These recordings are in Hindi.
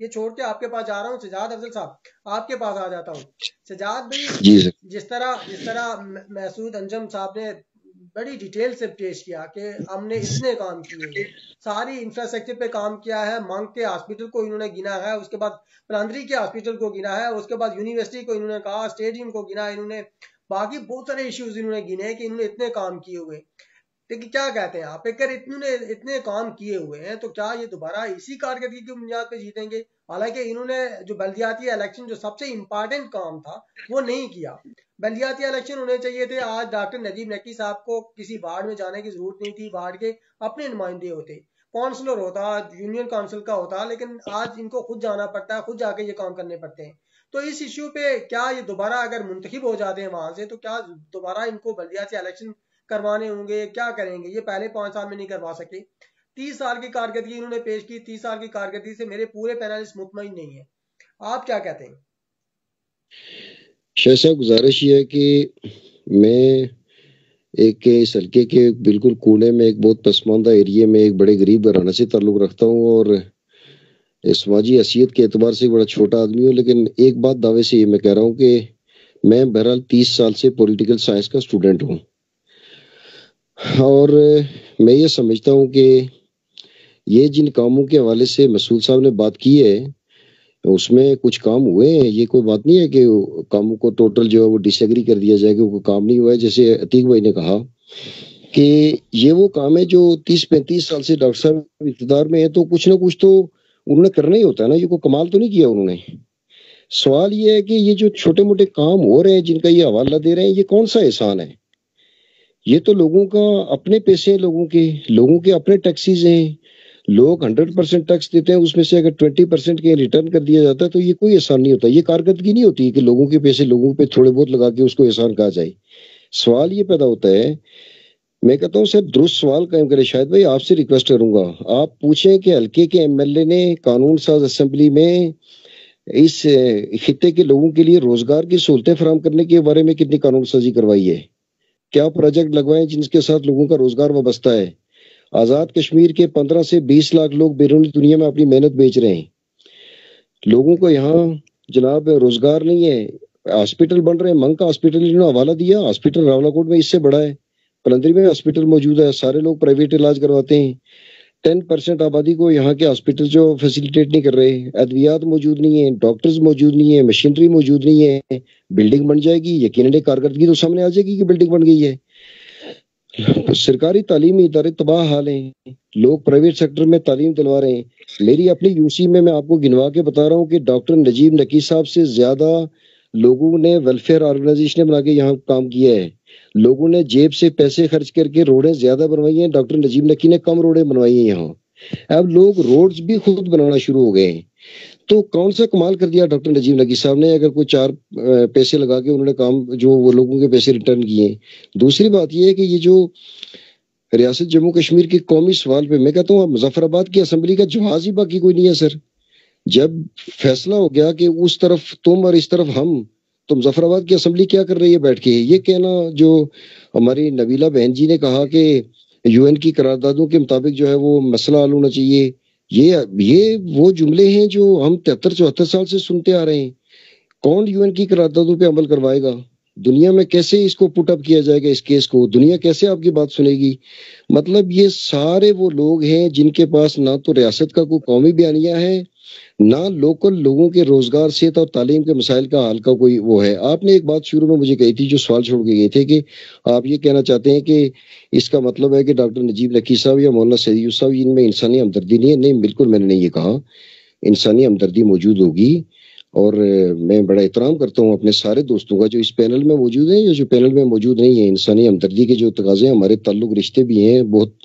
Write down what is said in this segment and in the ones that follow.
ये छोड़ के आपके पास जा रहा हूँ सजाद अफजल साहब, आपके पास आ जाता हूँ। सजाद भाई, जी सर। जिस तरह महसूद अंजम साहब ने बड़ी डिटेल से पेश किया कि हमने इतने काम किए हैं, सारी इंफ्रास्ट्रक्चर पे काम किया है, मांग के हॉस्पिटल को इन्होंने गिना है, उसके बाद प्रांतरी के हॉस्पिटल को गिना है, उसके बाद यूनिवर्सिटी को इन्होंने कहा, स्टेडियम को गिना इन्होंने, बाकी बहुत सारे इश्यूज इन्होंने गिने कि इन्होंने इतने काम किए हुए। लेकिन क्या कहते हैं आप, अगर इतने इतने काम किए हुए हैं तो क्या ये दोबारा इसी कारकर्दगी की बुनियाद पे जीतेंगे? हालांकि इन्होंने जो बल्दियाती इलेक्शन जो सबसे इंपॉर्टेंट काम था वो नहीं किया। बल्दियाती इलेक्शन होने चाहिए थे, आज डॉक्टर नजीब नकी साहब को किसी वार्ड में जाने की जरूरत नहीं थी, वार्ड के अपने नुमाइंदे होते, काउंसलर होता, यूनियन काउंसिल का होता, लेकिन आज इनको खुद जाना पड़ता है, खुद जाके ये काम करने पड़ते हैं। तो इस इश्यू पे क्या ये दोबारा अगर मुंतखब हो जाते हैं वहां से, तो क्या दोबारा इनको बल्दियाती इलेक्शन करवाने होंगे? क्या करेंगे? ये पहले 5 साल में नहीं करवा सके। 30 साल की कारकर्दगी इन्होंने पेश की, 30 साल की कारकर्दगी से मेरे पूरे पैनलिस्ट मुतमईन नहीं है। आप क्या कहते हैं? शाह साहब, गुजारिश ये है कि मैं एक इस हल्के के बिल्कुल कोने में एक बहुत पसमानदा एरिया में एक बड़े गरीब घराने से ताल्लुक रखता हूँ और समाजी हैसियत के एतबार से बड़ा छोटा आदमी हूँ, लेकिन एक बात दावे से ये मैं कह रहा हूँ कि मैं बहरहाल 30 साल से पॉलिटिकल साइंस का स्टूडेंट हूँ और मैं ये समझता हूँ कि ये जिन कामों के हवाले से मसूद साहब ने बात की है उसमें कुछ काम हुए हैं। ये कोई बात नहीं है कि कामों को टोटल जो है वो डिसएग्री कर दिया जाएगा, कोई काम नहीं हुआ है। जैसे अतीक भाई ने कहा कि ये वो काम है जो 30-35 साल से डॉक्टर साहब इक़्तिदार में है, तो कुछ ना कुछ तो उन्होंने करना ही होता है ना। ये कोई कमाल तो नहीं किया उन्होंने। सवाल ये है कि ये जो छोटे मोटे काम हो रहे हैं जिनका ये हवाला दे रहे हैं, ये कौन सा एहसान है? ये तो लोगों का अपने पैसे हैं, लोगों के अपने टैक्सीज हैं। लोग 100% टैक्स देते हैं, उसमें से अगर 20% के रिटर्न कर दिया जाता है तो ये कोई एहसान नहीं होता। ये कारकर्दगी नहीं होती कि लोगों के पैसे लोगों पे थोड़े बहुत लगा के उसको एहसान कहा जाए। सवाल ये पैदा होता है, मैं कहता हूँ सर दुरुस्त सवाल कायम करें। शायद भाई आपसे रिक्वेस्ट करूंगा, आप पूछें कि हल्के के एमएलए ने कानून साज असेंबली में इस खित्ते के लोगों के लिए रोजगार की सहूलतें फराहम करने के बारे में कितनी कानून साजी करवाई है, क्या प्रोजेक्ट लगवाए जिनके साथ लोगों का रोजगार वाबस्ता है। आजाद कश्मीर के 15 से 20 लाख लोग बैरूनी दुनिया में अपनी मेहनत बेच रहे हैं। लोगों को यहाँ जनाब रोजगार नहीं है। हॉस्पिटल बन रहे हैं, मंग का हॉस्पिटल इन्होंने हवाला दिया, हॉस्पिटल रावलाकोट में इससे बड़ा है, कलंदरी में हॉस्पिटल मौजूद है, सारे लोग प्राइवेट इलाज करवाते हैं। 10% आबादी को यहाँ के हॉस्पिटल जो फैसिलिटेट नहीं कर रहे, अद्वियात मौजूद नहीं है, डॉक्टर्स मौजूद नहीं है, मशीनरी मौजूद नहीं है। बिल्डिंग बन जाएगी, यकीनन कारकर्दगी तो सामने आ जाएगी कि बिल्डिंग बन गई है। तो सरकारी तालीमी इदारे तबाह हाल हैं, लोग प्राइवेट सेक्टर में तालीम दिलवा रहे हैं। मेरी अपनी यूसी में मैं आपको गिनवा के बता रहा हूँ कि डॉक्टर नजीब नकी साहब से ज्यादा लोगों ने वेलफेयर ऑर्गेनाइजेशन बना के यहाँ काम किया है। लोगों ने जेब से पैसे खर्च करके रोडें ज्यादा बनवाई हैं, डॉक्टर नजीब नकी ने कम रोडें बनवाई हैं यहाँ। अब लोग रोड्स भी खुद बनाना शुरू हो गए हैं। तो कौन सा कमाल कर दिया डॉक्टर नजीब नकी साहब ने, अगर कोई 4 पैसे लगा के उन्होंने काम जो वो लोगों के पैसे रिटर्न किए। दूसरी बात ये है कि ये जो रियासत जम्मू कश्मीर के कौमी सवाल पे मैं कहता हूँ मुजफ्फराबाद की असेंबली का जहाज ही बाकी कोई नहीं है सर। जब फैसला हो गया कि उस तरफ तुम और इस तरफ हम, तो मुजफ्फराबाद की असेंबली क्या कर रही है बैठ के? ये कहना जो हमारी नबीला बहन जी ने कहा कि यूएन की करारदादों के मुताबिक जो है वो मसला हल होना चाहिए, ये वो जुमले हैं जो हम 73-74 साल से सुनते आ रहे हैं। कौन यूएन की करारदादों पे अमल करवाएगा? दुनिया में कैसे इसको पुट अप किया जाएगा? इस केस को दुनिया कैसे आपकी बात सुनेगी? मतलब ये सारे वो लोग हैं जिनके पास ना तो रियासत का कोई कौमी बयानिया है, ना लोकल लोगों के रोजगार, सेहत और तालीम के मसाइल का हल का कोई वो है। आपने एक बात शुरू में मुझे कही थी जो सवाल छोड़ के गए थे कि आप ये कहना चाहते हैं कि इसका मतलब है कि डॉक्टर नजीब नकी साहब या मौलाना सईद साहब इनमें इंसानी हमदर्दी नहीं है। नहीं, बिल्कुल मैंने नहीं ये कहा। इंसानी हमदर्दी मौजूद होगी और मैं बड़ा एहतराम करता हूँ अपने सारे दोस्तों का जो इस पैनल में मौजूद है या जो पैनल में मौजूद नहीं है। इंसानी हमदर्दी के जो तकाजे हमारे ताल्लुक रिश्ते भी हैं, बहुत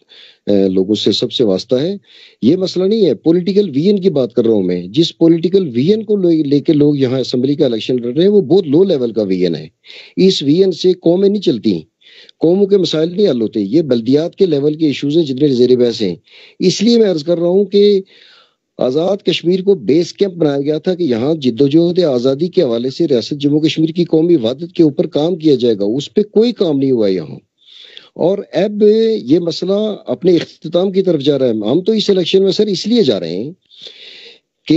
लोगों से सबसे वास्ता है। ये मसला नहीं है, पॉलिटिकल विजन की बात कर रहा हूँ मैं। जिस पॉलिटिकल विजन को लेके लोग यहाँ असेंबली का इलेक्शन लड़ रहे हैं वो बहुत लो लेवल का विजन है। इस विजन से कौमें नहीं चलती, कौमों के मसाइल नहीं हल होते। ये बल्दियात के लेवल के इश्यूज हैं जितने जेर बहस हैं। इसलिए मैं अर्ज कर रहा हूँ कि आजाद कश्मीर को बेस कैंप बनाया गया था कि यहाँ जिद्दोजहद आजादी के हवाले से रियासत जम्मू कश्मीर की कौमी वहदत के ऊपर काम किया जाएगा। उस पर कोई काम नहीं हुआ यहाँ और अब ये मसला अपने इख्तिताम की तरफ जा रहा है। हम तो इस इलेक्शन में सर इसलिए जा रहे हैं कि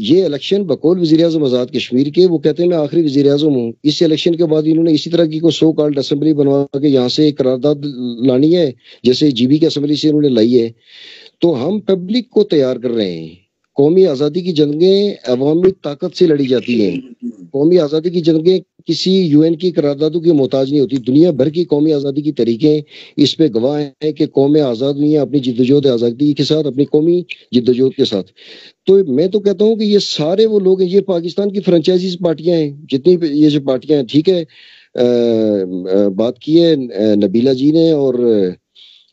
ये इलेक्शन बकौल वज़ीर-ए-आज़म आज़ाद कश्मीर के, वो कहते हैं मैं आखिरी वज़ीर-ए-आज़म हूँ। इस इलेक्शन के बाद इन्होंने इसी तरह की कोई सो कॉल्ड असेंबली बनवा के यहाँ से एक करारदाद लानी है, जैसे जीबी की असेंबली से इन्होंने लाई है। तो हम पब्लिक को तैयार कर रहे हैं। कौमी आज़ादी की जंगें अवामी ताकत से लड़ी जाती हैं। कौमी आज़ादी की जंगें किसी यूएन की करारदादों की मोहताज नहीं होती। दुनिया भर की कौमी आज़ादी की तरीके इस पे गवाह हैं कि कौमें आज़ाद हुई हैं अपनी जिद्दोजहद आज़ादी के साथ, अपनी कौमी जिद्दोजहद के साथ। तो मैं तो कहता हूँ कि ये सारे वो लोग हैं, ये पाकिस्तान की फ्रेंचाइजीज पार्टियां हैं, जितनी भी ये जो पार्टियां हैं, ठीक है। बात की है नबीला जी ने और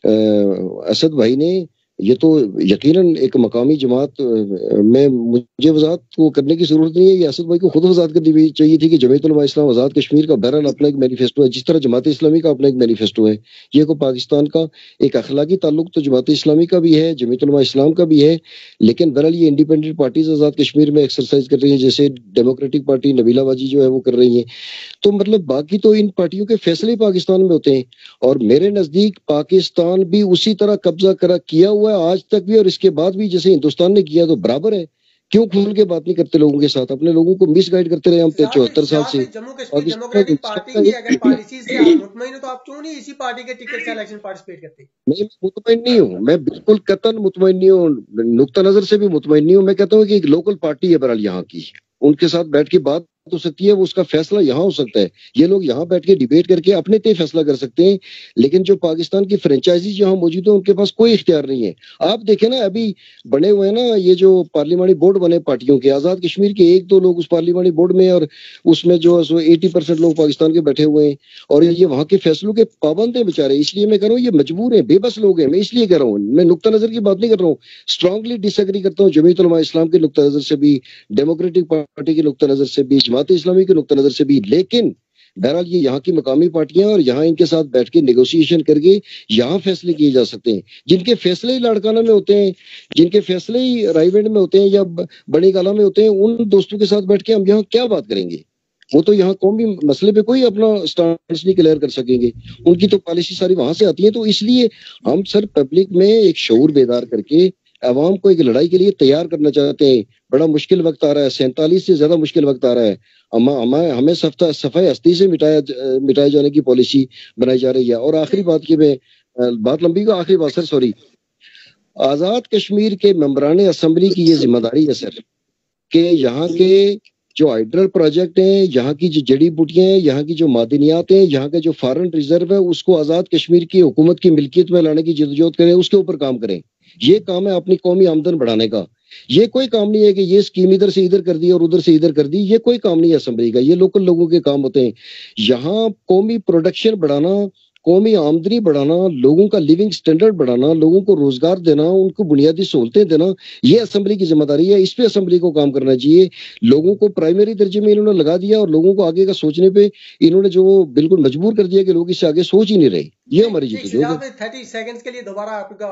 असद भाई ने, ये तो यकीनन एक मकामी जमात में मुझे वजाहत को करने की जरूरत नहीं है। ये असद भाई को खुद वजाहत करनी चाहिए थी कि जमीयत उलमा इस्लाम आज़ाद कश्मीर का बहरहाल अपना एक मैनिफेस्टो है, जिस तरह जमात इस्लामी का अपना एक मैनिफेस्टो है। ये को पाकिस्तान का एक अखलाकी ताल्लुक तो जमात इस्लामी का भी है, जमीयत उलमा इस्लाम का भी है, लेकिन बहरहाल ये इंडिपेंडेंट पार्टीज आज़ाद कश्मीर में एक्सरसाइज कर रही है, जैसे डेमोक्रेटिक पार्टी नबीला बाजी जो है वो कर रही है। तो मतलब बाकी तो इन पार्टियों के फैसले पाकिस्तान में होते हैं, और मेरे नजदीक पाकिस्तान भी उसी तरह कब्जा किया हुआ है आज तक भी, और इसके बाद भी जैसे हिंदुस्तान ने किया तो बराबर है। क्यों खुल के बात नहीं करते लोगों के साथ? अपने लोगों को मिसगाइड करते रहे हम 74 साल से। जम्मू कश्मीर डेमोक्रेटिक पार्टी की अगर पॉलिसी से आप मुतमईन हो तो आप क्यों नहीं इसी पार्टी के टिकट से इलेक्शन पार्टिसिपेट करते? मैं मुतमईन नहीं हूँ, मैं बिल्कुल कतन मुतमईन नहीं हूँ, नुक्ता नजर से भी मुतमईन नहीं हूँ। मैं कहता हूँ कि एक लोकल पार्टी है बहरहाल यहाँ की, उनके साथ बैठ के बात हो सकती है, वो उसका फैसला यहाँ हो सकता है। ये लोग यहाँ बैठ के डिबेट करके अपने तय फैसला कर सकते हैं, लेकिन जो पाकिस्तान की फ्रेंचाइजीज यहाँ मौजूद है उनके पास कोई इख्तियार नहीं है। आप देखें ना, अभी बने हुए हैं ना ये जो पार्लियामानी बोर्ड बने पार्टियों के, आजाद कश्मीर के 1-2 लोग उस पार्लियामानी बोर्ड में, और उसमें जो 80% लोग पाकिस्तान के बैठे हुए हैं, और ये वहां के फैसलों के पाबंद है बेचारे। इसलिए मैं कह रहा हूँ ये मजबूर है, बेबस लोग हैं। मैं इसलिए कह रहा हूँ, मैं नुक्ता नजर की बात नहीं कर रहा हूँ, स्ट्रांगली डिसएग्री करता हूँ जमीयत उलमा इस्लाम के नुक्ता नजर से भी, डेमोक्रेटिक पार्टी के नुक्ता नजर से भी, जमात इस्लामी के नुक्ता नजर से भी। लेकिन बहरहाल ये यहाँ की मकामी पार्टियां, और यहाँ इनके साथ बैठ के नेगोशिएशन करके यहाँ फैसले किए जा सकते हैं। जिनके फैसले ही लाड़काना में होते हैं, जिनके फैसले ही रायवेंड में होते हैं या बड़ी गाला में होते हैं, उन दोस्तों के साथ बैठ के हम यहाँ क्या बात करेंगे? वो तो यहाँ कौमी मसले पे कोई अपना स्टांस नहीं क्लियर कर सकेंगे, उनकी तो पॉलिसी सारी वहां से आती है। तो इसलिए हम सर पब्लिक में एक शऊर बेदार करके अवाम को एक लड़ाई के लिए तैयार करना चाहते हैं। बड़ा मुश्किल वक्त आ रहा है, 47 से ज्यादा मुश्किल वक्त आ रहा है। हमें सफाई हस्ती से मिटाए जाने की पॉलिसी बनाई जा रही है। और आखिरी बात की मैं बात लंबी को आखिरी बात सर, सॉरी, आजाद कश्मीर के मेंबरान असेंबली की ये जिम्मेदारी है सर कि यहाँ के जो हाइड्रल प्रोजेक्ट हैं, यहाँ की जो जड़ी बूटियां हैं, यहाँ की जो मादनियात हैं, यहाँ का जो फॉरेन रिजर्व है, उसको आजाद कश्मीर की हुकूमत की मिल्कियत में लाने की जद्दोजहद करें, उसके ऊपर काम करें। ये काम है अपनी कौमी आमदन बढ़ाने का। ये कोई काम नहीं है कि ये स्कीम इधर से इधर कर दी और उधर से इधर कर दी। ये कोई काम नहीं है असेंबली का, ये लोकल लोगों के काम होते हैं। यहाँ कौमी प्रोडक्शन बढ़ाना, कौमी आमदनी बढ़ाना, लोगों का लिविंग स्टैंडर्ड बढ़ाना, लोगों को रोजगार देना, उनको बुनियादी सहूलतें देना, ये असेंबली की जिम्मेदारी है। इस पे असेंबली को काम करना चाहिए। लोगों को प्राइमरी दर्जे में इन्होंने लगा दिया, और लोगों को आगे का सोचने पे इन्होंने जो बिल्कुल मजबूर कर दिया कि लोग इससे आगे सोच ही नहीं रहे। ये हमारी जिद्दोजहद है। 30 सेकंड्स के लिए दोबारा आपका